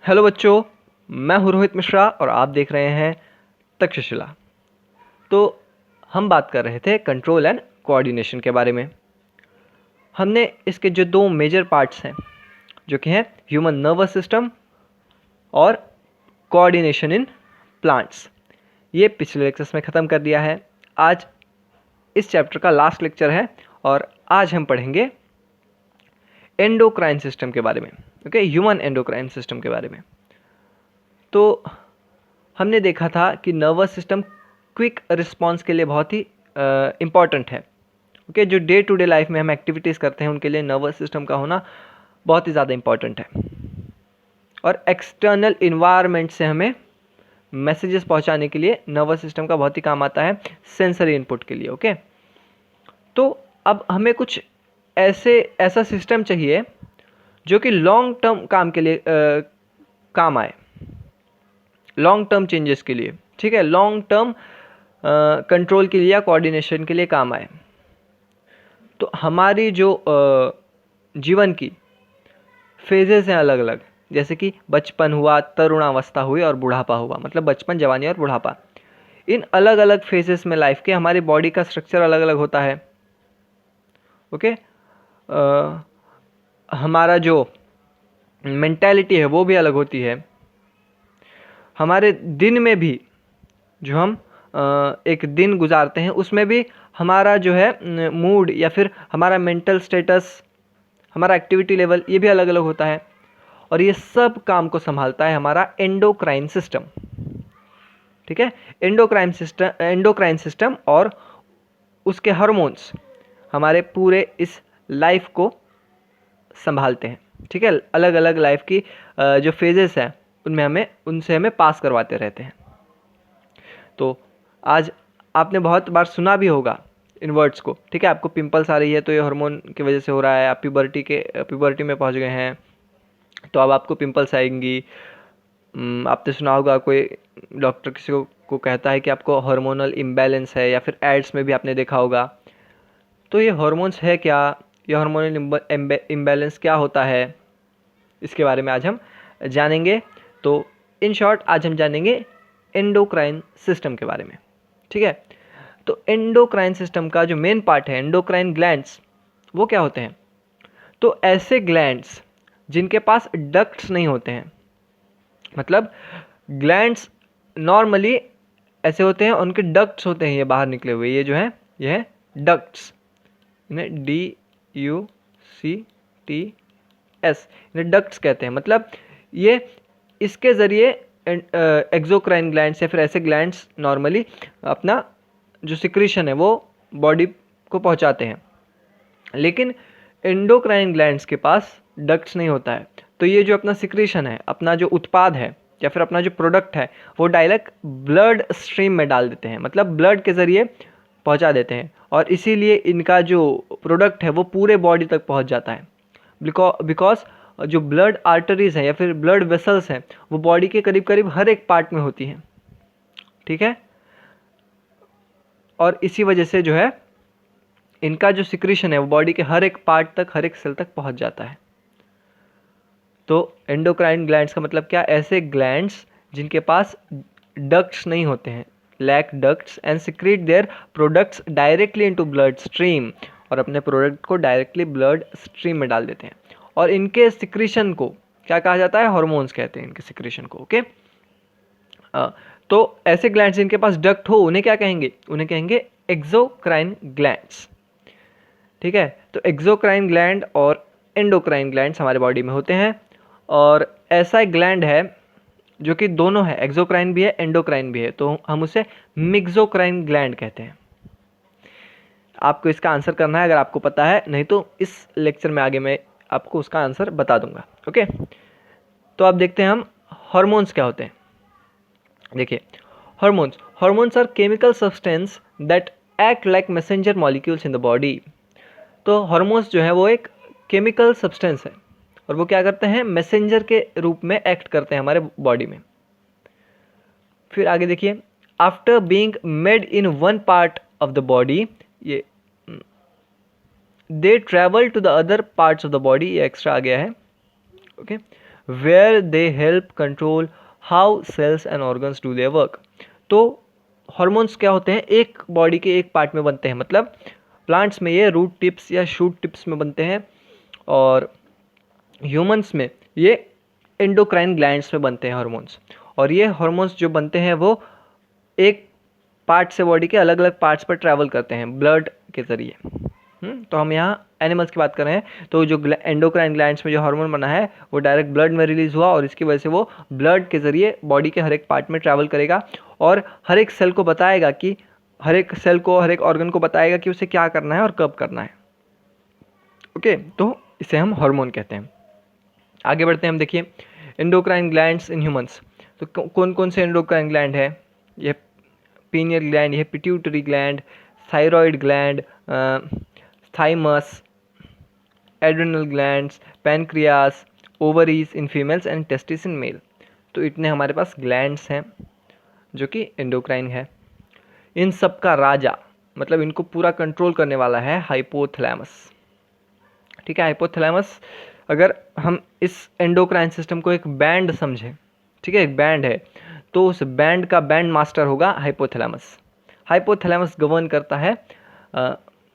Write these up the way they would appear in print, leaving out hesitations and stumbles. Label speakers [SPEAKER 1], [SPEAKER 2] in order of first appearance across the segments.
[SPEAKER 1] Hello बच्चों, मैं हूँ रोहित मिश्रा और आप देख रहे हैं तक्षशिला। तो हम बात कर रहे थे कंट्रोल एंड कोऑर्डिनेशन के बारे में। हमने इसके जो दो मेजर पार्ट्स हैं जो कि हैं ह्यूमन नर्वस सिस्टम और कोऑर्डिनेशन इन प्लांट्स, ये पिछले लेक्चर्स में ख़त्म कर दिया है। आज इस चैप्टर का लास्ट लेक्चर है और आज हम पढ़ेंगे एंडोक्राइन सिस्टम के बारे में। ओके, ह्यूमन एंडोक्राइन सिस्टम के बारे में। तो हमने देखा था कि नर्वस सिस्टम क्विक रिस्पांस के लिए बहुत ही इम्पॉर्टेंट है। ओके, जो डे टू डे लाइफ में हम एक्टिविटीज़ करते हैं उनके लिए नर्वस सिस्टम का होना बहुत ही ज़्यादा इम्पॉर्टेंट है। और एक्सटर्नल इन्वायरमेंट से हमें मैसेजेस पहुंचाने के लिए नर्वस सिस्टम का बहुत ही काम आता है, सेंसरी इनपुट के लिए। ओके, तो अब हमें कुछ ऐसा सिस्टम चाहिए जो कि लॉन्ग टर्म काम के लिए काम आए, लॉन्ग टर्म चेंजेस के लिए, ठीक है, लॉन्ग टर्म कंट्रोल के लिए या कोऑर्डिनेशन के लिए काम आए। तो हमारी जो जीवन की फेजेस हैं अलग अलग, जैसे कि बचपन हुआ, तरुणावस्था हुई और बुढ़ापा हुआ, मतलब बचपन, जवानी और बुढ़ापा। इन अलग अलग फेजेस में लाइफ के हमारी बॉडी का स्ट्रक्चर अलग अलग होता है। ओके, हमारा जो मेंटालिटी है वो भी अलग होती है। हमारे दिन में भी जो हम एक दिन गुजारते हैं उसमें भी हमारा जो है मूड या फिर हमारा मेंटल स्टेटस, हमारा एक्टिविटी लेवल, ये भी अलग अलग होता है। और ये सब काम को संभालता है हमारा एंडोक्राइन सिस्टम। ठीक है, एंडोक्राइन सिस्टम और उसके हार्मोन्स हमारे पूरे इस लाइफ को संभालते हैं। ठीक है, अलग अलग लाइफ की जो फेजेस हैं उनसे हमें पास करवाते रहते हैं। तो आज आपने बहुत बार सुना भी होगा इन वर्ड्स को। ठीक है, आपको पिंपल्स आ रही है तो ये हार्मोन की वजह से हो रहा है, आप प्यूबर्टी में पहुंच गए हैं तो अब आपको पिंपल्स आएंगी। आपने सुना होगा कोई डॉक्टर किसी को कहता है कि आपको हार्मोनल इम्बैलेंस है, या फिर एड्स में भी आपने देखा होगा। तो ये हार्मोन्स है क्या, ये हार्मोनल इम्बैलेंस क्या होता है, इसके बारे में आज हम जानेंगे। तो इन शॉर्ट आज हम जानेंगे एंडोक्राइन सिस्टम के बारे में। ठीक है, तो एंडोक्राइन सिस्टम का जो मेन पार्ट है एंडोक्राइन ग्लैंड्स, वो क्या होते हैं? तो ऐसे ग्लैंड्स जिनके पास डक्ट्स नहीं होते हैं, मतलब ग्लैंड्स नॉर्मली ऐसे होते हैं, उनके डक्ट्स होते हैं ये बाहर निकले हुए, ये जो है ये है डक्ट्स, इन्हें DUCTS, इन्हें डक्ट्स कहते हैं। मतलब ये इसके ज़रिए एक्सोक्राइन ग्लैंड्स या फिर ऐसे ग्लैंड्स नॉर्मली अपना जो सिक्रीशन है वो बॉडी को पहुंचाते हैं। लेकिन एंडोक्राइन ग्लैंड्स के पास डक्ट्स नहीं होता है, तो ये जो अपना सिक्रीशन है, अपना जो उत्पाद है या फिर अपना जो प्रोडक्ट है वो डायरेक्ट ब्लड स्ट्रीम में डाल देते हैं, मतलब ब्लड के ज़रिए पहुंचा देते हैं। और इसीलिए इनका जो प्रोडक्ट है वो पूरे बॉडी तक पहुंच जाता है, बिकॉज जो ब्लड आर्टरीज हैं या फिर ब्लड वेसल्स हैं वो बॉडी के करीब करीब हर एक पार्ट में होती हैं। ठीक है, और इसी वजह से जो है इनका जो सिक्रीशन है वो बॉडी के हर एक पार्ट तक, हर एक सेल तक पहुंच जाता है। तो एंडोक्राइन ग्लैंड्स का मतलब क्या? ऐसे ग्लैंड्स जिनके पास डक्ट्स नहीं होते हैं, lack ducts and secrete their products directly into blood stream, और अपने प्रोडक्ट को डायरेक्टली ब्लड स्ट्रीम में डाल देते हैं। और इनके सिक्रीशन को क्या कहा जाता है? हार्मोन्स कहते हैं इनके सिक्रीशन को। ओके, तो ऐसे ग्लैंड्स जिनके पास डक्ट हो उन्हें क्या कहेंगे? उन्हें कहेंगे एक्सोक्राइन ग्लैंड्स। ठीक है, तो एक्सोक्राइन ग्लैंड और एंडोक्राइन ग्लैंड्स हमारे बॉडी में होते हैं। और ऐसा एक ग्लैंड है जो कि दोनों है, एक्सोक्राइन भी है एंडोक्राइन भी है, तो हम उसे मिक्सोक्राइन ग्लैंड कहते हैं। आपको इसका आंसर करना है अगर आपको पता है, नहीं तो इस लेक्चर में आगे मैं आपको उसका आंसर बता दूंगा। ओके, तो अब देखते हैं हम हार्मोन्स क्या होते हैं। देखिए, hormones are chemical substance that act like messenger molecules in the body. तो हार्मोन्स जो है वो एक केमिकल सब्सटेंस है और वो क्या करते हैं? मैसेंजर के रूप में एक्ट करते हैं हमारे बॉडी में। फिर आगे देखिए, after being made in one part of the body, ये they travel to the other parts of the body, ये एक्स्ट्रा आ गया है। Okay, where they help control how cells and organs do their work. तो hormones क्या होते हैं, एक बॉडी के एक पार्ट में बनते हैं, मतलब प्लांट्स में ये रूट टिप्स या शूट टिप्स में बनते हैं, और ह्यूमंस में ये एंडोक्राइन ग्लैंड्स में बनते हैं हॉर्मोन्स। और ये हॉर्मोन्स जो बनते हैं वो एक पार्ट से बॉडी के अलग अलग पार्ट्स पर ट्रैवल करते हैं ब्लड के ज़रिए। तो हम यहाँ एनिमल्स की बात कर रहे हैं, तो जो एंडोक्राइन ग्लैंड्स में जो हार्मोन बना है वो डायरेक्ट ब्लड में रिलीज हुआ, और इसकी वजह से वो ब्लड के ज़रिए बॉडी के हर एक पार्ट में ट्रैवल करेगा, और हर एक सेल को बताएगा कि हर एक सेल को, हर एक ऑर्गन को बताएगा कि उसे क्या करना है और कब करना है। ओके, तो इसे हम हार्मोन कहते हैं। आगे बढ़ते हैं हम, देखिए एंडोक्राइन ग्लैंड्स इन ह्यूमंस। तो कौन कौन से एंडोक्राइन ग्लैंड है, ये पीनियल ग्लैंड, ये pituitary gland, thyroid gland, thymus, adrenal glands, pancreas, ovaries in females and testis in male. तो इतने हमारे पास ग्लैंड्स हैं जो कि एंडोक्राइन है। इन सब का राजा, मतलब इनको पूरा कंट्रोल करने वाला है हाइपोथैलेमस। ठीक है, हाइपोथैलेमस, अगर हम इस एंडोक्राइन सिस्टम को एक बैंड समझें, ठीक है, एक बैंड है, तो उस बैंड का बैंड मास्टर होगा हाइपोथैलेमस। हाइपोथैलेमस गवर्न करता है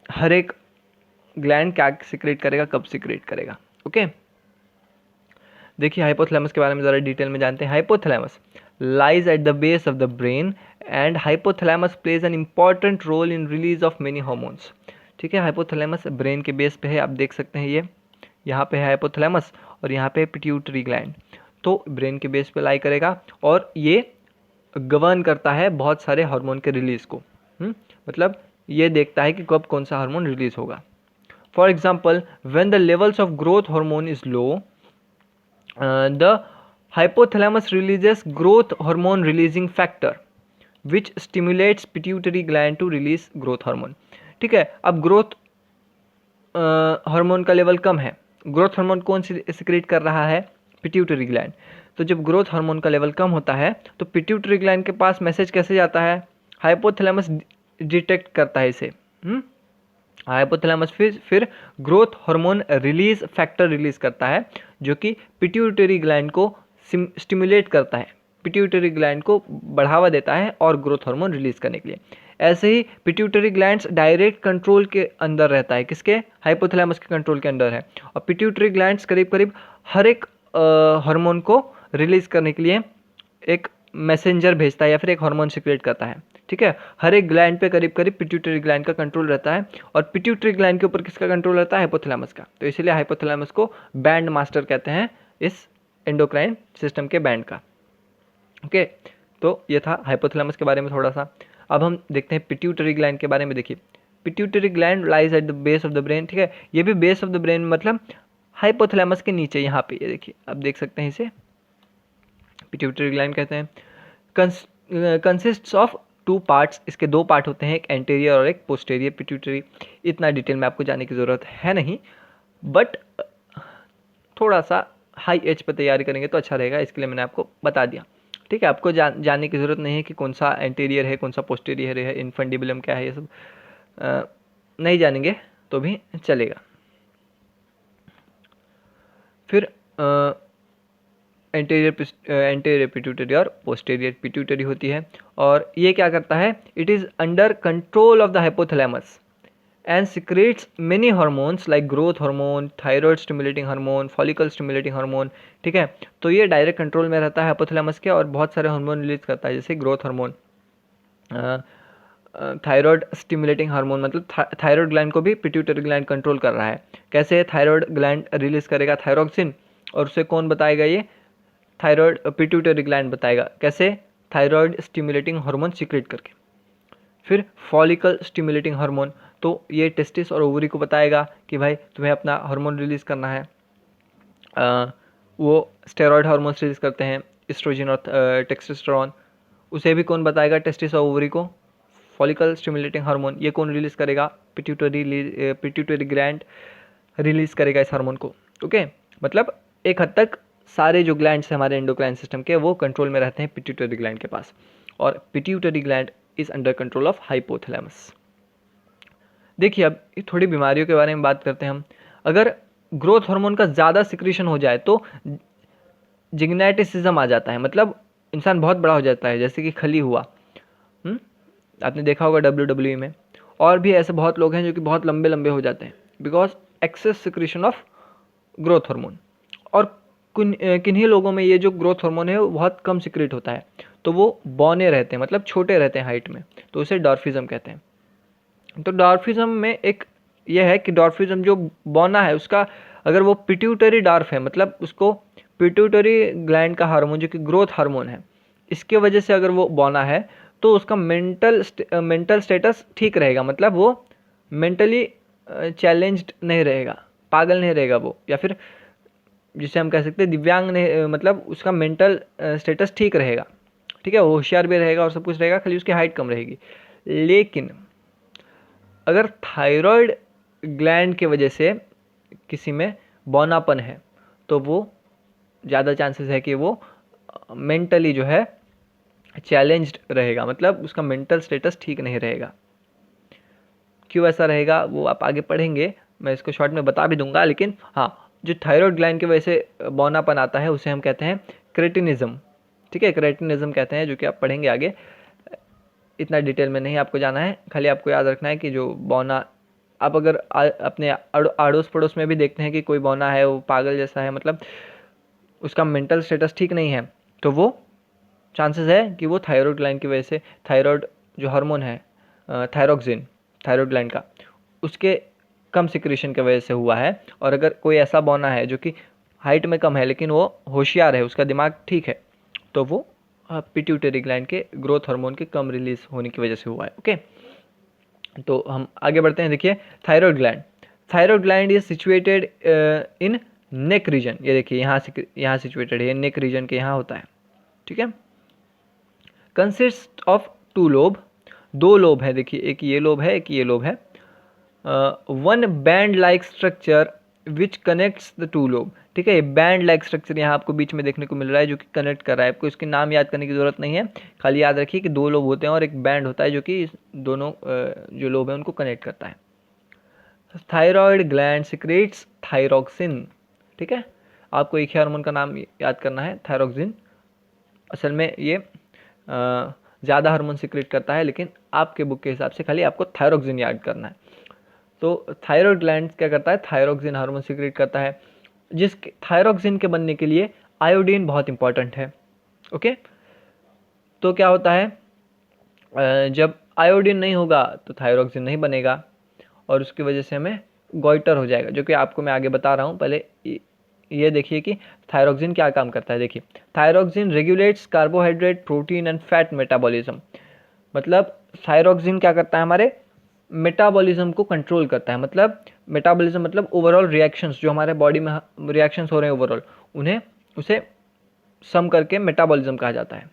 [SPEAKER 1] हर एक ग्लैंड क्या सिक्रेट करेगा, कब सिक्रेट करेगा। ओके, देखिए हाइपोथैलेमस के बारे में ज़रा डिटेल में जानते हैं। Hypothalamus lies at the base of the brain and hypothalamus plays an important role in release of many hormones. ठीक है, हाइपोथैलेमस ब्रेन के बेस पे है, आप देख सकते हैं ये यहाँ पे है हाइपोथैलेमस, और यहाँ पे पिट्यूटरी ग्लैंड, तो ब्रेन के बेस पे लाई करेगा, और ये गवर्न करता है बहुत सारे हार्मोन के रिलीज़ को। मतलब ये देखता है कि कब कौन सा हार्मोन रिलीज होगा। For example, when the levels of growth hormone is low, the hypothalamus releases growth hormone releasing factor which stimulates pituitary gland to release growth hormone। ठीक है, अब ग्रोथ हार्मोन का लेवल कम है, ग्रोथ हार्मोन कौन secrete कर रहा है, pituitary gland. तो जब ग्रोथ हार्मोन का लेवल कम होता है तो पिट्यूटरी ग्लैंड के पास मैसेज कैसे जाता है, हाइपोथैलेमस डिटेक्ट करता है इसे। हाइपोथैलेमस फिर growth hormone release factor release करता है जो कि पिट्यूटरी ग्लैंड को स्टिमुलेट करता है, पिट्यूटरी ग्लैंड को बढ़ावा देता है और ग्रोथ हार्मोन रिलीज करने के लिए। ऐसे ही पिट्यूटरी ग्लैंड्स डायरेक्ट कंट्रोल के अंदर रहता है, किसके, हाइपोथैलेमस के कंट्रोल के अंदर है, और पिट्यूटरी ग्लैंड्स करीब करीब हर एक हार्मोन को रिलीज करने के लिए एक मैसेंजर भेजता है या फिर एक हार्मोन सिक्रेट करता है। ठीक है, हर एक ग्लैंड पे करीब करीब पिट्यूटरी ग्लैंड का कंट्रोल रहता है, और पिट्यूटरी ग्लैंड के ऊपर किसका कंट्रोल रहता है, हाइपोथैलेमस का। तो इसीलिए हाइपोथैलेमस को बैंड मास्टर कहते हैं इस एंडोक्राइन सिस्टम के बैंड का। ओके, तो ये था हाइपोथैलेमस के बारे में थोड़ा सा। अब हम देखते हैं पिट्यूटरी ग्लैंड के बारे में। देखिए pituitary gland lies at the base of the brain. ठीक है, ये भी बेस ऑफ द ब्रेन मतलब हाइपोथैलेमस के नीचे यहाँ पे, ये देखिए आप देख सकते हैं, इसे पिट्यूटरी ग्लैंड कहते हैं। कंसिस्ट्स ऑफ 2 पार्ट्स, इसके 2 पार्ट होते हैं, एक एंटीरियर और एक पोस्टीरियर पिट्यूटरी। इतना डिटेल में आपको जाने की ज़रूरत है नहीं, बट थोड़ा सा हाई एज पर तैयारी करेंगे तो अच्छा रहेगा, इसके लिए मैंने आपको बता दिया। ठीक है, आपको जानने की ज़रूरत नहीं है कि कौन सा एंटीरियर है, कौन सा पोस्टीरियर है, इन्फंडिबुलम क्या है, ये सब नहीं जानेंगे तो भी चलेगा। फिर एंटीरियर पिट्यूटरी और पोस्टीरियर पिट्यूटरी होती है, और ये क्या करता है, it is under control of the hypothalamus and secretes many hormones like growth hormone, thyroid stimulating hormone, follicle stimulating hormone। ठीक है, तो ये डायरेक्ट कंट्रोल में रहता है हाइपोथैलेमस के, और बहुत सारे हार्मोन रिलीज करता है, जैसे growth hormone, thyroid stimulating hormone, मतलब थायराइड ग्लैंड को भी पिट्यूटरी ग्लैंड कंट्रोल कर रहा है। कैसे, थायराइड ग्लैंड रिलीज करेगा थायरोक्सिन, और उसे कौन बताएगा, ये थायराइड पिट्यूटरी ग्लैंड बताएगा। कैसे, थायराइड स्टिमुलेटिंग हार्मोन सीक्रेट करके। फिर फॉलिकल स्टिमुलेटिंग हार्मोन, तो ये टेस्टिस और ओवरी को बताएगा कि भाई तुम्हें अपना हार्मोन रिलीज़ करना है। वो स्टेरॉयड हार्मोन्स रिलीज़ करते हैं, एस्ट्रोजन और टेस्टोस्टेरोन, उसे भी कौन बताएगा, टेस्टिस और ओवरी को। फॉलिकल स्टिमुलेटिंग हार्मोन ये कौन रिलीज़ करेगा, पिट्यूटरी ग्लैंड रिलीज़ करेगा इस हार्मोन को। ओके, मतलब एक हद तक सारे जो ग्लैंड्स हैं हमारे एंडोक्राइन सिस्टम के, वो कंट्रोल में रहते हैं पिट्यूटरी ग्लैंड के पास, और pituitary gland is under control of hypothalamus. देखिए अब थोड़ी बीमारियों के बारे में बात करते हैं हम। अगर ग्रोथ हार्मोन का ज़्यादा सिक्रीशन हो जाए तो जिग्नेटिसिज्म आ जाता है, मतलब इंसान बहुत बड़ा हो जाता है, जैसे कि खली हुआ। आपने देखा होगा WWE में, और भी ऐसे बहुत लोग हैं जो कि बहुत लंबे लंबे हो जाते हैं because excess secretion of growth hormone. और किन्हीं लोगों में ये जो ग्रोथ हार्मोन है वो बहुत कम सिक्रेट होता है, तो वो बौने रहते हैं, मतलब छोटे रहते हैं हाइट में, तो उसे डॉर्फिज्म कहते हैं। तो डॉर्फिज्म में एक ये है कि डॉर्फिज्म जो बौना है उसका, अगर वो पिट्यूटरी डॉर्फ है, मतलब उसको पिट्यूटरी ग्लैंड का हार्मोन जो कि ग्रोथ हार्मोन है, इसके वजह से अगर वो बौना है तो उसका मेंटल स्टेटस ठीक रहेगा, मतलब वो मेंटली चैलेंज्ड नहीं रहेगा, पागल नहीं रहेगा वो, या फिर जिसे हम कह सकते हैं दिव्यांग नहीं, मतलब उसका मेंटल स्टेटस ठीक रहेगा, ठीक है, वो होशियार भी रहेगा और सब कुछ रहेगा, खाली उसकी हाइट कम रहेगी। लेकिन अगर थायराइड ग्लैंड की वजह से किसी में बौनापन है तो वो ज़्यादा चांसेस है कि वो मेंटली जो है चैलेंज्ड रहेगा, मतलब उसका मेंटल स्टेटस ठीक नहीं रहेगा। क्यों ऐसा रहेगा वो आप आगे पढ़ेंगे, मैं इसको शॉर्ट में बता भी दूंगा। लेकिन हाँ, जो थायराइड ग्लैंड की वजह से बौनापन आता है उसे हम कहते हैं क्रेटिनिज्म, ठीक है, क्रेटिनिज्म कहते हैं, जो कि आप पढ़ेंगे आगे। इतना डिटेल में नहीं आपको जाना है, खाली आपको याद रखना है कि जो बौना, आप अगर अपने अड़ोस पड़ोस में भी देखते हैं कि कोई बौना है, वो पागल जैसा है, मतलब उसका मेंटल स्टेटस ठीक नहीं है, तो वो चांसेस है कि वो थायराइड ग्लैंड की वजह से, थायराइड जो हार्मोन है थायरोक्सिन, थायराइड ग्लैंड का, उसके कम सिक्रीशन की वजह से हुआ है। और अगर कोई ऐसा बौना है जो कि हाइट में कम है लेकिन वो होशियार है, उसका दिमाग ठीक है, तो वो पिट्यूटरी ग्लैंड के ग्रोथ हार्मोन के कम रिलीज होने की वजह से हुआ है। ओके, तो हम आगे बढ़ते हैं। देखिए, thyroid gland is situated in neck region, ये देखिए यहाँ सिचुएटेड है, नेक रीजन के यहाँ होता है, ठीक है। कंसिस्ट ऑफ 2 लोब, 2 लोब है, देखिए एक ये लोब है, एक ये लोब है। One band like structure which connects the 2 lobe, ठीक है, ये बैंड लाइक स्ट्रक्चर यहाँ आपको बीच में देखने को मिल रहा है जो कि कनेक्ट कर रहा है। आपको इसके नाम याद करने की जरूरत नहीं है, खाली याद रखिए कि 2 लोब होते हैं और एक बैंड होता है जो कि दोनों जो लोब है उनको कनेक्ट करता है। थायराइड ग्लैंड सिक्रेट्स थायरोक्सिन, ठीक है, आपको एक ही हार्मोन का नाम याद करना है, थायरोक्सिन। असल में ये ज़्यादा हार्मोन सिक्रेट करता है, लेकिन आपके बुक के हिसाब से खाली आपको थायरोक्सिन याद करना है। तो थायराइड ग्लैंड क्या करता है, थायरोक्सिन हार्मोन सिक्रेट करता है, जिस थायरोक्सिन के बनने के लिए आयोडीन बहुत इंपॉर्टेंट है। ओके, तो क्या होता है, जब आयोडीन नहीं होगा तो थायरोक्सिन नहीं बनेगा और उसकी वजह से हमें गॉइटर हो जाएगा, जो कि आपको मैं आगे बता रहा हूँ। पहले ये देखिए कि थायरोक्सिन क्या काम करता है। देखिए, thyroxine regulates carbohydrate, protein and fat metabolism, मतलब थायरोक्सिन क्या करता है, हमारे मेटाबॉलिज्म को कंट्रोल करता है। मतलब मेटाबॉलिज्म मतलब ओवरऑल रिएक्शंस, जो हमारे बॉडी में रिएक्शंस हो रहे हैं ओवरऑल, उसे सम करके मेटाबॉलिज्म कहा जाता है,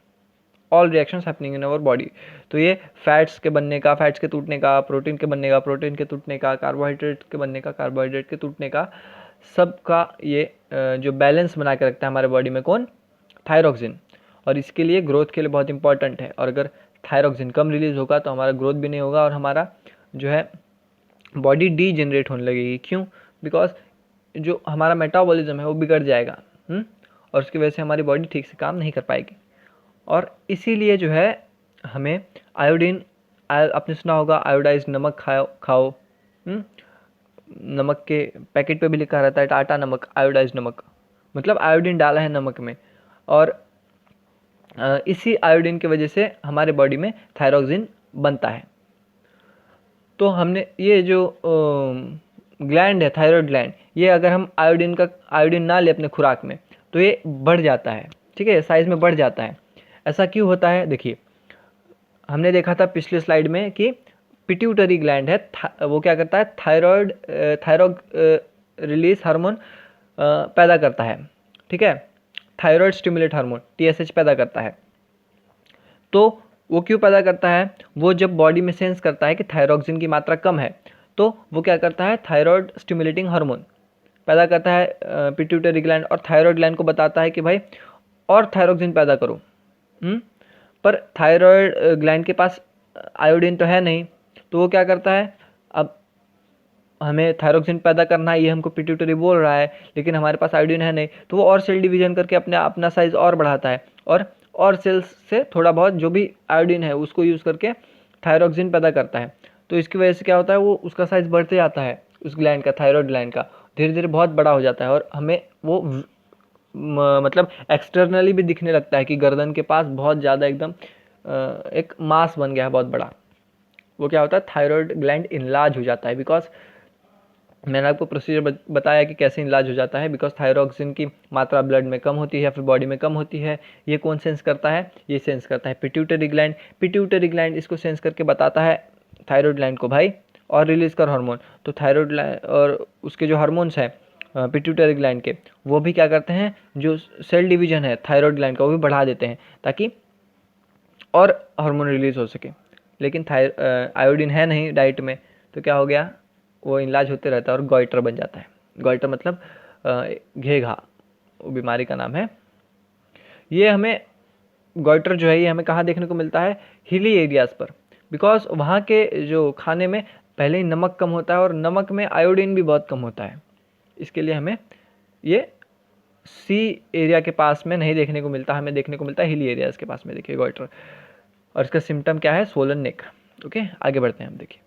[SPEAKER 1] all reactions happening in our body. तो ये फैट्स के बनने का, फैट्स के टूटने का, प्रोटीन के बनने का, प्रोटीन के टूटने का, कार्बोहाइड्रेट के बनने का, कार्बोहाइड्रेट के टूटने का, सबका ये जो बैलेंस बना के रखता है हमारे बॉडी में, कौन, थायरोक्सिन। और इसके लिए ग्रोथ के लिए बहुत इंपॉर्टेंट है, और अगर थायरोक्सिन कम रिलीज होगा तो हमारा ग्रोथ भी नहीं होगा और हमारा जो है बॉडी डी जनरेट होने लगेगी। क्यों? बिकॉज जो हमारा मेटाबॉलिज्म है वो बिगड़ जाएगा, और उसकी वजह से हमारी बॉडी ठीक से काम नहीं कर पाएगी। और इसीलिए जो है हमें आयोडीन, आपने सुना होगा आयोडाइज नमक खाओ, नमक के पैकेट पे भी लिखा रहता है टाटा नमक, आयोडाइज नमक, मतलब आयोडीन डाला है नमक में। और इसी आयोडीन की वजह से हमारे बॉडी में थायरोक्सिन बनता है। तो हमने ये जो ग्लैंड है, थायराइड ग्लैंड, ये अगर हम आयोडीन ना ले अपने खुराक में तो ये बढ़ जाता है, ठीक है, साइज में बढ़ जाता है। ऐसा क्यों होता है? देखिए, हमने देखा था पिछले स्लाइड में कि पिट्यूटरी ग्लैंड है, वो क्या करता है, थायराइड रिलीज हार्मोन पैदा करता है, ठीक है, थायराइड स्टिमुलेट हार्मोन TSH पैदा करता है। तो वो क्यों पैदा करता है? वो जब बॉडी में सेंस करता है कि थायरोक्सिन की मात्रा कम है, तो वो क्या करता है, थायराइड स्टिमुलेटिंग हार्मोन पैदा करता है पिट्यूटरी ग्लैंड, और थायराइड ग्लैंड को बताता है कि भाई और थायरोक्सिन पैदा करो। पर थायराइड ग्लैंड के पास आयोडीन तो है नहीं, तो वो क्या करता है, अब हमें थायरोक्सिन पैदा करना है, ये हमको पिट्यूटरी बोल रहा है, लेकिन हमारे पास आयोडीन है नहीं, तो वो और सेल डिवीजन करके अपना साइज और बढ़ाता है और सेल्स से थोड़ा बहुत जो भी आयोडीन है उसको यूज़ करके थायरोक्सिन पैदा करता है। तो इसकी वजह से क्या होता है, वो उसका साइज बढ़ते जाता है, उस ग्लैंड का, थायराइड ग्लैंड का धीरे धीरे बहुत बड़ा हो जाता है, और हमें वो मतलब एक्सटर्नली भी दिखने लगता है कि गर्दन के पास बहुत ज़्यादा एकदम एक मास बन गया है बहुत बड़ा। वो क्या होता है, थायराइड ग्लैंड इनलार्ज हो जाता है। बिकॉज मैंने आपको प्रोसीजर बताया कि कैसे इनलार्ज हो जाता है, बिकॉज थायरोक्सिन की मात्रा ब्लड में कम होती है या फिर बॉडी में कम होती है। ये कौन सेंस करता है, ये सेंस करता है पिट्यूटरी ग्लैंड। पिट्यूटरी ग्लैंड इसको सेंस करके बताता है थायराइड ग्लैंड को, भाई और रिलीज कर हार्मोन। तो थायराइड और उसके जो हार्मोन्स हैं पिट्यूटरी ग्लैंड के, वो भी क्या करते हैं, जो सेल डिवीजन है थायराइड ग्लैंड का वो भी बढ़ा देते हैं ताकि और हार्मोन रिलीज हो सके। लेकिन आयोडीन है नहीं डाइट में, तो क्या हो गया, वो इलाज होते रहता है और गॉइटर बन जाता है। गॉइटर मतलब घेघा, वो बीमारी का नाम है। ये हमें गॉइटर जो है ये हमें कहाँ देखने को मिलता है, हिली एरियाज़ पर। बिकॉज वहाँ के जो खाने में पहले ही नमक कम होता है और नमक में आयोडीन भी बहुत कम होता है, इसके लिए हमें ये सी एरिया के पास में नहीं देखने को मिलता, हमें देखने को मिलता है हिली एरियाज़ के पास में। देखिए गॉइटर, और इसका सिम्टम क्या है, सोलन नेक। ओके, आगे बढ़ते हैं हम। देखिए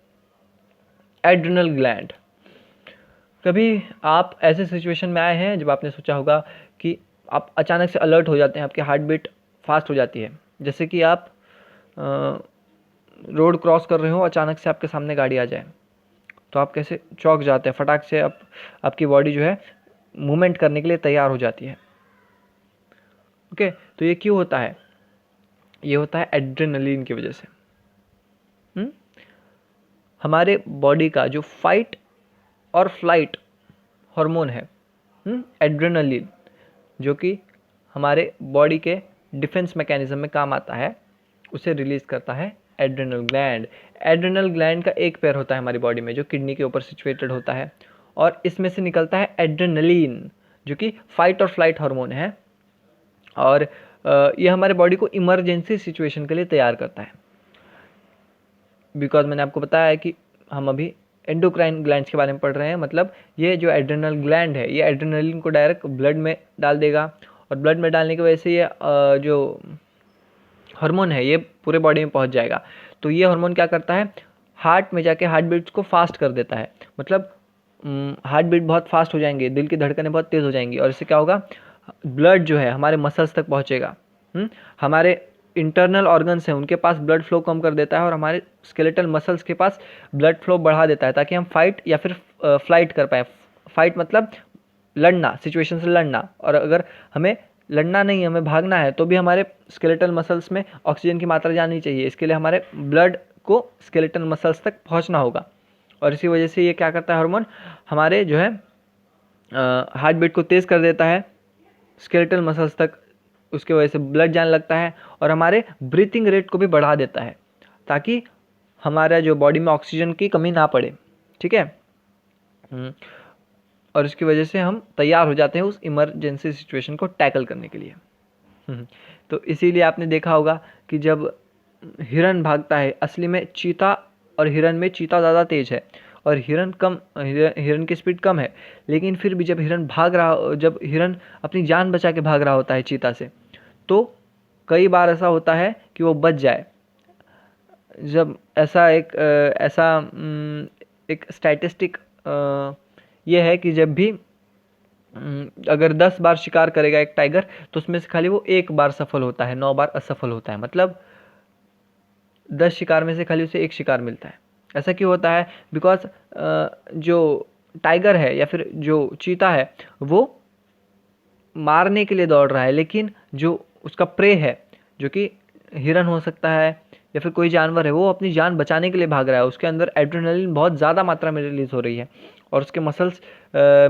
[SPEAKER 1] एड्रिनल ग्लैंड। कभी आप ऐसे सिचुएशन में आए हैं जब आपने सोचा होगा कि आप अचानक से अलर्ट हो जाते हैं, आपकी हार्ट बीट फास्ट हो जाती है, जैसे कि आप रोड क्रॉस कर रहे हो, अचानक से आपके सामने गाड़ी आ जाए, तो आप कैसे चौंक जाते हैं, फटाक से आपकी बॉडी जो है मूवमेंट करने के लिए तैयार हो जाती है। ओके, तो ये क्यों होता है, ये होता है एड्रेनलिन की वजह से। हमारे बॉडी का जो फाइट और फ्लाइट हार्मोन है एड्रेनलिन, जो कि हमारे बॉडी के डिफेंस मैकेनिज्म में काम आता है, उसे रिलीज़ करता है एड्रेनल ग्लैंड। एड्रेनल ग्लैंड का एक पैर होता है हमारी बॉडी में जो किडनी के ऊपर सिचुएटेड होता है, और इसमें से निकलता है एड्रेनलिन जो कि फाइट और फ्लाइट हार्मोन है, और ये हमारे बॉडी को इमरजेंसी सिचुएशन के लिए तैयार करता है। बिकॉज मैंने आपको बताया है कि हम अभी एंडोक्राइन ग्लैंड्स के बारे में पढ़ रहे हैं, मतलब ये जो एड्रेनल ग्लैंड है ये एड्रेनलिन को डायरेक्ट ब्लड में डाल देगा, और ब्लड में डालने की वजह से ये जो हार्मोन है ये पूरे बॉडी में पहुंच जाएगा। तो ये हार्मोन क्या करता है, हार्ट में जाके हार्ट बीट्स को फास्ट कर देता है, मतलब हार्ट बीट बहुत फास्ट हो जाएंगे, दिल की धड़कनें बहुत तेज़ हो जाएंगी, और इससे क्या होगा, ब्लड जो है हमारे मसल्स तक पहुंचेगा। हमारे इंटरनल ऑर्गन्स हैं उनके पास ब्लड फ्लो कम कर देता है, और हमारे स्केलेटल मसल्स के पास ब्लड फ्लो बढ़ा देता है, ताकि हम फाइट या फिर फ्लाइट कर पाए। फाइट मतलब लड़ना, सिचुएशन से लड़ना, और अगर हमें लड़ना नहीं, हमें भागना है, तो भी हमारे स्केलेटल मसल्स में ऑक्सीजन की मात्रा जानी चाहिए, इसके लिए हमारे ब्लड को स्केलेटल मसल्स तक पहुंचना होगा। और इसी वजह से ये क्या करता है हार्मोन, हमारे जो है हार्ट बीट को तेज़ कर देता है स्केलेटल मसल्स तक, उसके वजह से ब्लड जाने लगता है, और हमारे ब्रीथिंग रेट को भी बढ़ा देता है, ताकि हमारा जो बॉडी में ऑक्सीजन की कमी ना पड़े। ठीक है, और इसकी वजह से हम तैयार हो जाते हैं उस इमरजेंसी सिचुएशन को टैकल करने के लिए। तो इसीलिए आपने देखा होगा कि जब हिरन भागता है, असली में चीता और हिरन में चीता ज़्यादा तेज है और हिरन की स्पीड कम है, लेकिन फिर भी जब हिरन अपनी जान बचा के भाग रहा होता है चीता से, तो कई बार ऐसा होता है कि वो बच जाए। जब एक स्टैटिस्टिक ये है कि जब भी अगर 10 बार शिकार करेगा एक टाइगर, तो उसमें से खाली वो एक बार सफल होता है, 9 बार असफल होता है, मतलब 10 शिकार में से खाली उसे एक शिकार मिलता है। ऐसा क्यों होता है, बिकॉज जो टाइगर है या फिर जो चीता है वो मारने के लिए दौड़ रहा है, लेकिन जो उसका प्रे है, जो कि हिरन हो सकता है या फिर कोई जानवर है, वो अपनी जान बचाने के लिए भाग रहा है। उसके अंदर एड्रेनलिन बहुत ज़्यादा मात्रा में रिलीज हो रही है, और उसके मसल्स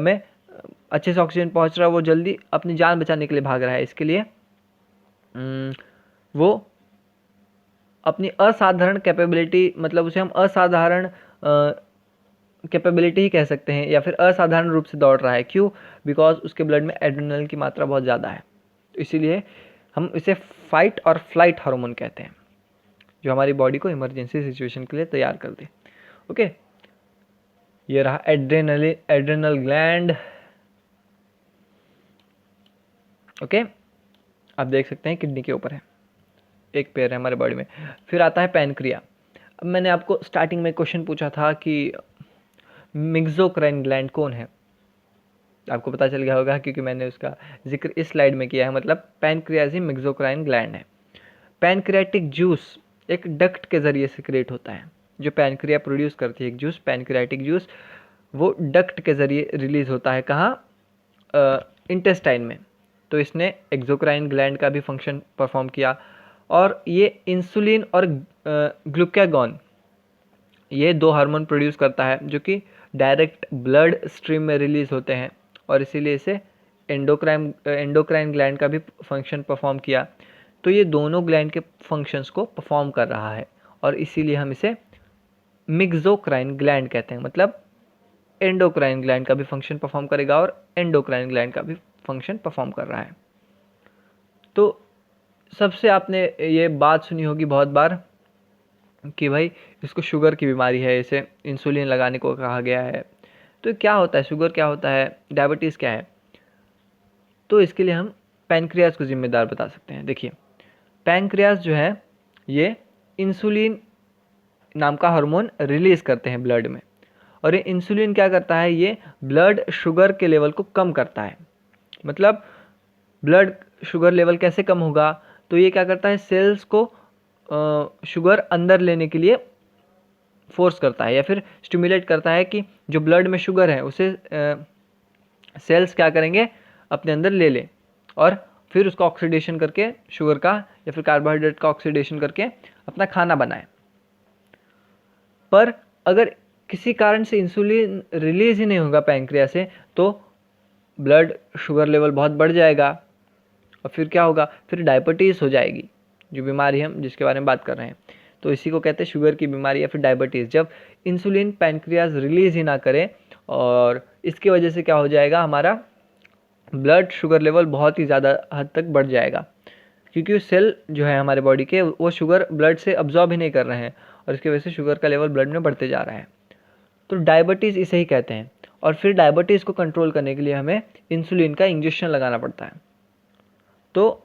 [SPEAKER 1] में अच्छे से ऑक्सीजन पहुंच रहा है, वो जल्दी अपनी जान बचाने के लिए भाग रहा है। इसके लिए वो अपनी असाधारण कैपेबिलिटी, मतलब उसे हम असाधारण कैपेबिलिटी ही कह सकते हैं, या फिर असाधारण रूप से दौड़ रहा है। क्यों, बिकॉज उसके ब्लड में एड्रेनलिन की मात्रा बहुत ज़्यादा है। तो इसीलिए हम इसे फाइट और फ्लाइट हार्मोन कहते हैं, जो हमारी बॉडी को इमरजेंसी सिचुएशन के लिए तैयार कर दे। ओके, ये रहा एड्रेनल ग्लैंड। ओके, आप देख सकते हैं किडनी के ऊपर है, एक पैर है हमारे बॉडी में। फिर आता है पैनक्रिया। अब मैंने आपको स्टार्टिंग में क्वेश्चन पूछा था कि मेक्सोक्राइन ग्लैंड कौन है, आपको पता चल गया होगा क्योंकि मैंने उसका जिक्र इस स्लाइड में किया है। मतलब पैनक्रियाज ही मेक्सोक्राइन ग्लैंड है। पैनक्रियाटिक जूस एक डक्ट के जरिए सिक्रेट होता है। जो पैनक्रिया प्रोड्यूस करती है एक जूस, पैनक्रियाटिक जूस, वो डक्ट के जरिए रिलीज होता है। कहाँ? इंटेस्टाइन में। तो इसने एक्सोक्राइन ग्लैंड का भी फंक्शन परफॉर्म किया। और ये इंसुलिन और ग्लूकागॉन, ये दो हार्मोन प्रोड्यूस करता है जो कि डायरेक्ट ब्लड स्ट्रीम में रिलीज होते हैं, और इसीलिए इसे एंडोक्राइन ग्लैंड का भी फंक्शन परफॉर्म किया। तो ये दोनों ग्लैंड के फंक्शंस को परफॉर्म कर रहा है, और इसीलिए हम इसे मेक्सोक्राइन ग्लैंड कहते हैं। मतलब एंडोक्राइन ग्लैंड का भी फंक्शन परफॉर्म करेगा और एंडोक्राइन ग्लैंड का भी फंक्शन परफॉर्म कर रहा है। तो सबसे आपने ये बात सुनी होगी बहुत बार कि भाई इसको शुगर की बीमारी है, इसे इंसुलिन लगाने को कहा गया है। तो क्या होता है शुगर, क्या होता है डायबिटीज़, क्या है? तो इसके लिए हम पैनक्रियाज को जिम्मेदार बता सकते हैं। देखिए, पैनक्रियाज जो है ये इंसुलिन नाम का हार्मोन रिलीज करते हैं ब्लड में, और ये इंसुलिन क्या करता है, ये ब्लड शुगर के लेवल को कम करता है। मतलब ब्लड शुगर लेवल कैसे कम होगा? तो ये क्या करता है, सेल्स को शुगर अंदर लेने के लिए फोर्स करता है, या फिर स्टिमुलेट करता है कि जो ब्लड में शुगर है उसे सेल्स क्या करेंगे, अपने अंदर ले लें, और फिर उसका ऑक्सीडेशन करके शुगर का या फिर कार्बोहाइड्रेट का ऑक्सीडेशन करके अपना खाना बनाए। पर अगर किसी कारण से इंसुलिन रिलीज ही नहीं होगा पैनक्रिया से, तो ब्लड शुगर लेवल बहुत बढ़ जाएगा, और फिर क्या होगा, फिर डायबिटीज़ हो जाएगी, जो बीमारी हम जिसके बारे में बात कर रहे हैं। तो इसी को कहते हैं शुगर की बीमारी या फिर डायबिटीज़। जब इंसुलिन पैनक्रियाज रिलीज ही ना करे, और इसकी वजह से क्या हो जाएगा, हमारा ब्लड शुगर लेवल बहुत ही ज़्यादा हद तक बढ़ जाएगा, क्योंकि सेल जो है हमारे बॉडी के वो शुगर ब्लड से अब्जॉर्ब ही नहीं कर रहे हैं, और इसकी वजह से शुगर का लेवल ब्लड में बढ़ते जा रहा है। तो डायबिटीज़ इसे ही कहते हैं। और फिर डायबिटीज़ को कंट्रोल करने के लिए हमें इंसुलिन का इंजेक्शन लगाना पड़ता है। तो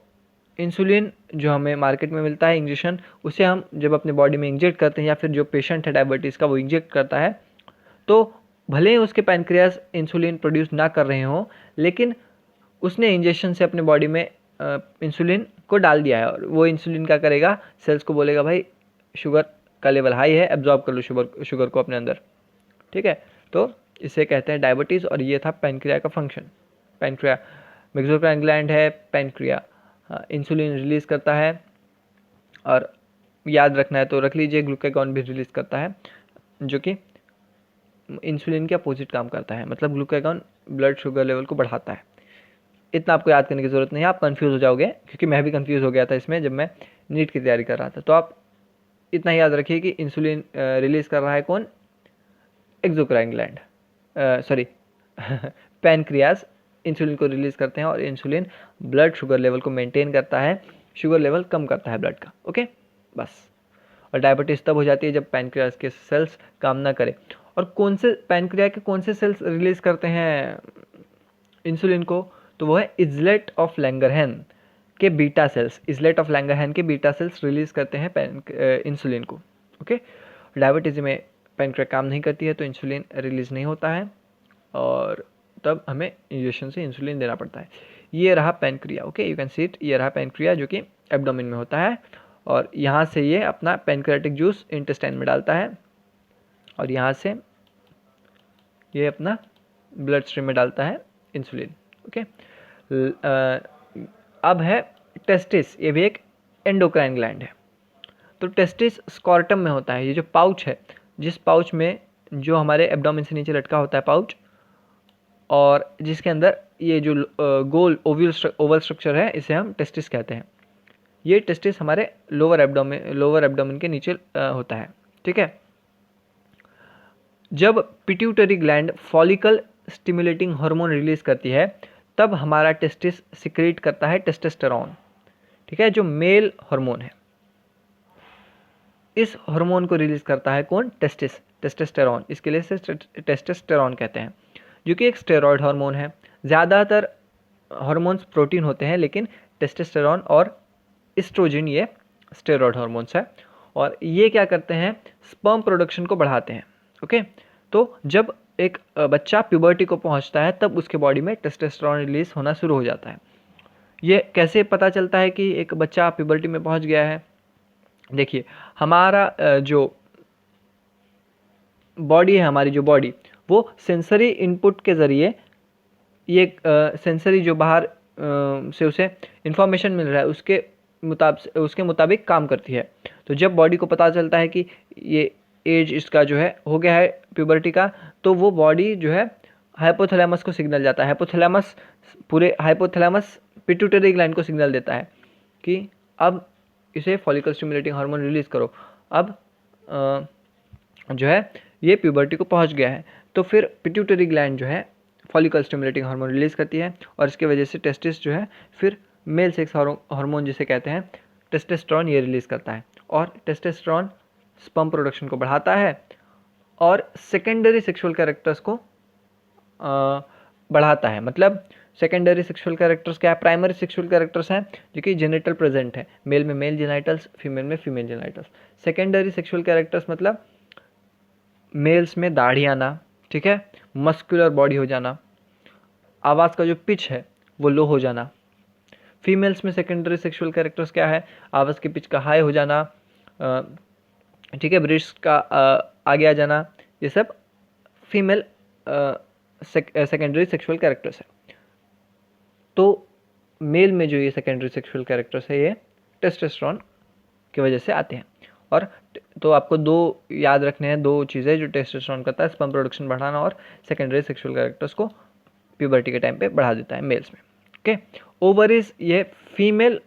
[SPEAKER 1] इंसुलिन जो हमें मार्केट में मिलता है इंजेक्शन, उसे हम जब अपने बॉडी में इंजेक्ट करते हैं, या फिर जो पेशेंट है डायबिटीज़ का वो इंजेक्ट करता है, तो भले ही उसके पैनक्रियाज इंसुलिन प्रोड्यूस ना कर रहे हों, लेकिन उसने इंजेक्शन से अपने बॉडी में इंसुलिन को डाल दिया है, और वो इंसुलिन क्या करेगा, सेल्स को बोलेगा भाई शुगर का लेवल हाई है, एब्जॉर्ब कर लो शुगर को अपने अंदर। ठीक है, तो इसे कहते हैं डायबिटीज़। और ये था पैनक्रिया का फंक्शन। पैनक्रिया मेक्सोक्राइन ग्लैंड है, पैनक्रिया इंसुलिन रिलीज़ करता है, और याद रखना है तो रख लीजिए ग्लूकागॉन भी रिलीज़ करता है, जो कि इंसुलिन के अपोजिट काम करता है। मतलब ग्लूकागॉन ब्लड शुगर लेवल को बढ़ाता है। इतना आपको याद करने की ज़रूरत नहीं है, आप कंफ्यूज हो जाओगे, क्योंकि मैं भी कंफ्यूज हो गया था इसमें जब मैं नीट की तैयारी कर रहा था। तो आप इतना याद रखिए कि इंसुलिन रिलीज़ कर रहा है कौन, exocrine gland, sorry pancreas insulin को रिलीज़ करते हैं, और इंसुलिन ब्लड शुगर लेवल को मेंटेन करता है, शुगर लेवल कम करता है ब्लड का। ओके, बस। और डायबिटीज़ तब हो जाती है जब पैनक्रियाज के सेल्स काम ना करें। और कौन से पैनक्रिया के कौन से सेल्स रिलीज़ करते हैं इंसुलिन को? तो वो है इज़लेट ऑफ लैंगरहैन के बीटा सेल्स। इज़लेट ऑफ लैंगरहैन के बीटा सेल्स रिलीज़ करते हैं इंसुलिन को। ओके, डायबिटीज़ में पैनक्रिया काम नहीं करती है, तो इंसुलिन रिलीज़ नहीं होता है, और तब हमें इंजेक्शन से इंसुलिन देना पड़ता है। ये रहा pancreas. Okay, you can see it. ये रहा पैनक्रिया जो कि एब्डोमेन में होता है, और यहाँ से ये अपना पैनक्रियाटिक जूस इंटेस्टाइन में डालता है, और यहाँ से ये अपना ब्लड स्ट्रीम में डालता है इंसुलिन। ओके, अब है टेस्टिस। ये भी एक एंडोक्राइन ग्लैंड है। तो टेस्टिस स्कॉर्टम में होता है। ये जो पाउच है, जिस पाउच में जो हमारे एब्डोमेन से नीचे लटका होता है पाउच, और जिसके अंदर ये जो गोल ओवल स्ट्रक्चर है, इसे हम टेस्टिस कहते हैं। ये टेस्टिस हमारे लोअर एब्डोमेन के नीचे होता है। ठीक है, जब pituitary gland follicle stimulating hormone release करती है, तब हमारा टेस्टिस सिक्रेट करता है टेस्टोस्टेरोन। ठीक है, जो मेल हार्मोन है, इस हार्मोन को रिलीज करता है कौन, टेस्टिस। टेस्टोस्टेरॉन, इसके लिए इसे टेस्टोस्टेरॉन कहते हैं, जो कि एक स्टेरॉयड हार्मोन है। ज़्यादातर हार्मोन्स प्रोटीन होते हैं, लेकिन टेस्टोस्टेरॉन और एस्ट्रोजन ये स्टेरॉयड हार्मोन्स है, और ये क्या करते हैं, स्पर्म प्रोडक्शन को बढ़ाते हैं। ओके, तो जब एक बच्चा प्यूबर्टी को पहुंचता है तब उसके बॉडी में टेस्टोस्टेरॉन रिलीज होना शुरू हो जाता है। ये कैसे पता चलता है कि एक बच्चा प्यूबर्टी में पहुंच गया है? देखिए, हमारा जो बॉडी है, हमारी जो बॉडी, वो सेंसरी इनपुट के ज़रिए, ये सेंसरी जो बाहर से उसे इंफॉर्मेशन मिल रहा है उसके मुताबिक काम करती है। तो जब बॉडी को पता चलता है कि ये एज इसका जो है हो गया है प्यूबर्टी का, तो वो बॉडी जो है हाइपोथैलेमस को सिग्नल जाता है। हाइपोथैलेमस पिट्यूटरी ग्लैंड को सिग्नल देता है कि अब इसे फॉलिकल स्टिमुलेटिंग हार्मोन रिलीज करो, अब जो है ये प्यूबर्टी को पहुंच गया है। तो फिर पिट्यूटरी ग्लैंड जो है फॉलिकल स्टिमुलेटिंग हार्मोन रिलीज करती है, और इसके वजह से टेस्टिस जो है फिर मेल सेक्स हार्मोन जिसे कहते हैं टेस्टोस्टेरॉन, ये रिलीज करता है, और टेस्टोस्टेरॉन स्पर्म प्रोडक्शन को बढ़ाता है और सेकेंडरी सेक्सुअल कैरेक्टर्स को बढ़ाता है। मतलब सेकेंडरी सेक्सुअल कैरेक्टर्स क्या है? प्राइमरी सेक्सुअल कैरेक्टर्स हैं जो कि जेनिटल प्रेजेंट है, मेल में मेल जेनाइटल्स, फीमेल में female genitals. Secondary sexual characters मतलब मेल्स में दाढ़ी आना, ठीक है, मस्कुलर बॉडी हो जाना, आवाज़ का जो पिच है वो लो हो जाना। फीमेल्स में सेकेंडरी सेक्सुअल कैरेक्टर्स क्या है? आवाज़ के पिच का हाई हो जाना, ठीक है, ब्रेस्ट का आगे आ जाना, ये सब फीमेल सेकेंडरी सेक्सुअल कैरेक्टर्स है। तो मेल में जो ये सेकेंडरी सेक्सुअल कैरेक्टर्स है ये टेस्टोस्टेरॉन की वजह से आते हैं। और तो आपको दो याद रखने हैं, दो चीज़ें जो टेस्टोस्टेरॉन करता है, स्पर्म प्रोडक्शन बढ़ाना और सेकेंडरी सेक्सुअल कैरेक्टर्स को प्यूबर्टी के टाइम पे बढ़ा देता है मेल्स में। ओके, ओवरीज ये फीमेल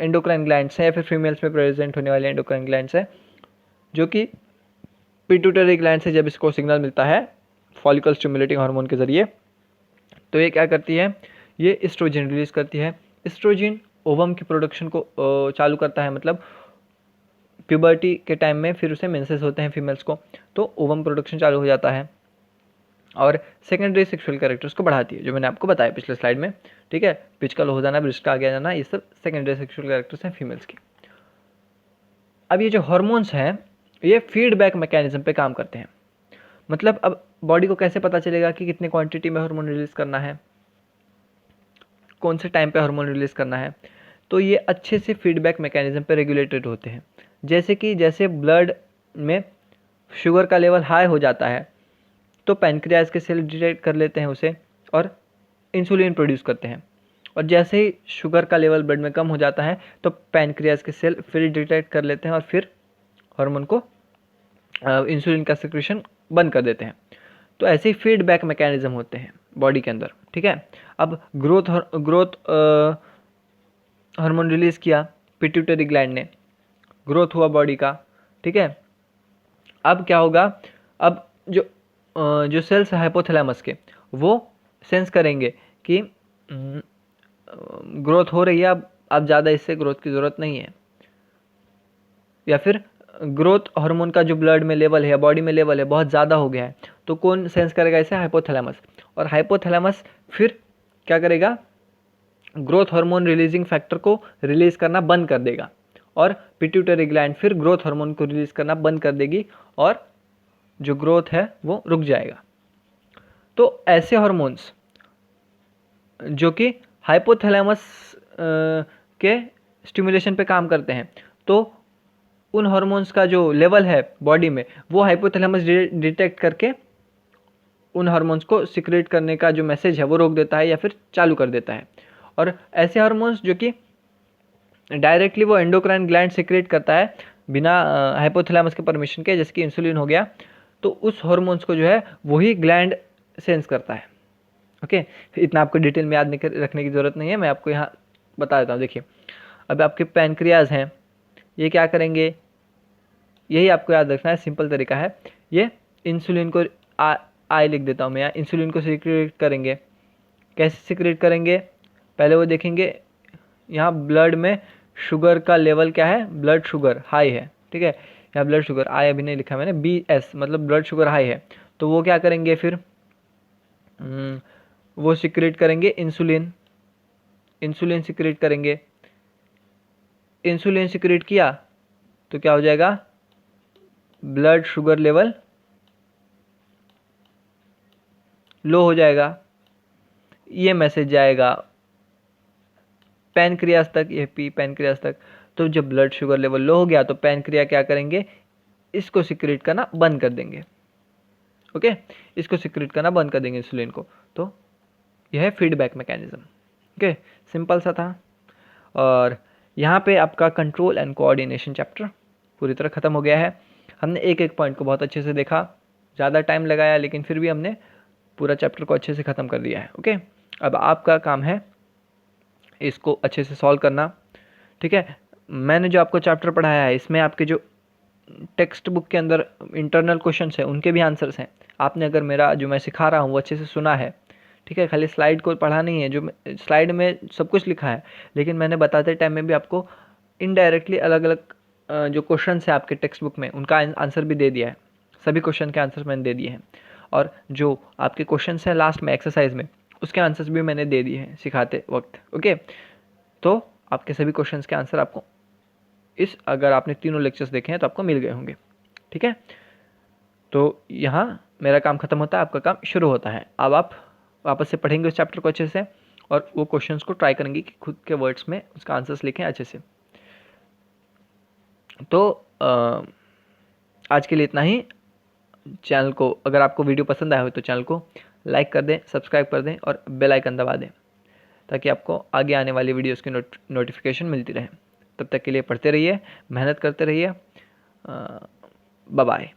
[SPEAKER 1] एंडोक्राइन ग्लैंड्स हैं या फिर फीमेल्स में प्रेजेंट होने वाले एंडोक्राइन ग्लैंड्स हैं, जो कि पिट्यूटरी ग्लैंड से जब इसको सिग्नल मिलता है फॉलिकल स्टिमुलेटिंग हार्मोन के ज़रिए, तो ये क्या करती है, ये एस्ट्रोजन रिलीज करती है। एस्ट्रोजन ओवम की प्रोडक्शन को चालू करता है, मतलब प्यूबर्टी के टाइम में फिर उसे मेंसेस होते हैं फीमेल्स को, तो ओवम प्रोडक्शन चालू हो जाता है और सेकेंडरी सेक्सुअल कैरेक्टर्स को बढ़ाती है, जो मैंने आपको बताया पिछले स्लाइड में। ठीक है, पिच का लो हो जाना, ब्रेस्ट का आगे आ जाना, ये सब सेकेंडरी सेक्सुअल कैरेक्टर्स हैं फीमेल्स की। अब ये जो हार्मोन्स हैं ये फीडबैक मैकेनिज्म पे काम करते हैं। मतलब अब बॉडी को कैसे पता चलेगा कि कितने क्वांटिटी में हार्मोन रिलीज करना है, कौन से टाइम पे हार्मोन रिलीज करना है? तो ये अच्छे से फीडबैक मैकेनिज्म पे रेगुलेटेड होते हैं। जैसे ब्लड में शुगर का लेवल हाई हो जाता है तो पैनक्रियाज के सेल डिटेक्ट कर लेते हैं उसे और इंसुलिन प्रोड्यूस करते हैं, और जैसे ही शुगर का लेवल ब्लड में कम हो जाता है तो पैनक्रियाज के सेल फिर डिटेक्ट कर लेते हैं और फिर हार्मोन को इंसुलिन का सिक्रेशन बंद कर देते हैं। तो ऐसे ही फीडबैक मैकेनिज्म होते हैं बॉडी के अंदर। ठीक है, अब ग्रोथ हार्मोन रिलीज किया पिट्यूटरी ग्लैंड ने, ग्रोथ हुआ बॉडी का। ठीक है, अब क्या होगा, अब जो सेल्स हाइपोथैलेमस के वो सेंस करेंगे कि ग्रोथ हो रही है, अब ज़्यादा इससे ग्रोथ की ज़रूरत नहीं है, या फिर ग्रोथ हार्मोन का जो ब्लड में लेवल है, बॉडी में लेवल है, बहुत ज़्यादा हो गया है। तो कौन सेंस करेगा इसे? हाइपोथैलेमस। और हाइपोथैलेमस फिर क्या करेगा, ग्रोथ हार्मोन रिलीजिंग फैक्टर को रिलीज करना बंद कर देगा, और पिट्यूटरी ग्लैंड फिर ग्रोथ हार्मोन को रिलीज करना बंद कर देगी और जो ग्रोथ है वो रुक जाएगा। तो ऐसे हार्मोन्स जो कि हाइपोथैलेमस के स्टिमुलेशन पे काम करते हैं, तो उन हार्मोन्स का जो लेवल है बॉडी में वो हाइपोथैलेमस डिटेक्ट करके उन हार्मोन्स को सिक्रेट करने का जो मैसेज है वो रोक देता है या फिर चालू कर देता है। और ऐसे हार्मोन्स जो कि डायरेक्टली वो एंडोक्राइन ग्लैंड सिक्रेट करता है बिना हाइपोथैलेमस के परमिशन के, जैसे कि इंसुलिन हो गया, तो उस हार्मोन्स को जो है वही ग्लैंड सेंस करता है। ओके, इतना आपको डिटेल में याद रखने की ज़रूरत नहीं है, मैं आपको यहाँ बता देता हूँ। देखिए, अब आपके पैनक्रियाज हैं, ये क्या करेंगे, यही आपको याद रखना है, सिंपल तरीका है। ये इंसुलिन को आई लिख देता हूँ मैं यहाँ, इंसुलिन को सिक्रेट करेंगे। कैसे सिक्रेट करेंगे? पहले वो देखेंगे यहाँ ब्लड में शुगर का लेवल क्या है, ब्लड शुगर हाई है। ठीक है, यहाँ ब्लड शुगर आई अभी नहीं लिखा मैंने, BS मतलब ब्लड शुगर हाई है, तो वो क्या करेंगे फिर, वो सिक्रेट करेंगे इंसुलिन, इंसुलिन सिक्रेट करेंगे। इंसुलिन सिक्रेट किया तो क्या हो जाएगा, ब्लड शुगर लेवल लो हो जाएगा। ये मैसेज जाएगा पैनक्रियास तक, ये पी पैनक्रियास तक। तो जब ब्लड शुगर लेवल लो हो गया तो पैनक्रिया क्या करेंगे, इसको सिक्रेट करना बंद कर देंगे। ओके, इसको सिक्रेट करना बंद कर देंगे इंसुलिन को। तो यह है फीडबैक मैकेनिज्म। ओके, सिंपल सा था। और यहाँ पे आपका कंट्रोल एंड कोऑर्डिनेशन चैप्टर पूरी तरह ख़त्म हो गया है। हमने एक एक पॉइंट को बहुत अच्छे से देखा, ज़्यादा टाइम लगाया लेकिन फिर भी हमने पूरा चैप्टर को अच्छे से ख़त्म कर दिया है। ओके, अब आपका काम है इसको अच्छे से सॉल्व करना। ठीक है, मैंने जो आपको चैप्टर पढ़ाया है इसमें आपके जो टेक्स्ट बुक के अंदर इंटरनल क्वेश्चंस हैं उनके भी आंसर्स हैं। आपने अगर मेरा जो मैं सिखा रहा हूँ वो अच्छे से सुना है, ठीक है, खाली स्लाइड को पढ़ा नहीं है, जो स्लाइड में सब कुछ लिखा है, लेकिन मैंने बताते टाइम में भी आपको इनडायरेक्टली अलग अलग जो क्वेश्चन है आपके टेक्स्ट बुक में उनका आंसर भी दे दिया है। सभी क्वेश्चन के आंसर मैंने दे दिए हैं, और जो आपके क्वेश्चन हैं लास्ट में एक्सरसाइज में उसके आंसर्स भी मैंने दे दिए हैं सिखाते वक्त। ओके, तो आपके सभी क्वेश्चंस के आंसर आपको अगर आपने तीनों लेक्चर्स देखे हैं तो आपको मिल गए होंगे। ठीक है, तो यहाँ मेरा काम खत्म होता है, आपका काम शुरू होता है। अब आप वापस से पढ़ेंगे उस चैप्टर को अच्छे से और वो क्वेश्चंस को ट्राई करेंगे कि खुद के वर्ड्स में उसका आंसर्स लिखें अच्छे से। तो आज के लिए इतना ही। चैनल को, अगर आपको वीडियो पसंद आया हो तो चैनल को लाइक कर दें, सब्सक्राइब कर दें और बेल आइकन दबा दें, ताकि आपको आगे आने वाली वीडियोस की नोटिफिकेशन मिलती रहे। तब तक के लिए पढ़ते रहिए, मेहनत करते रहिए। Bye bye.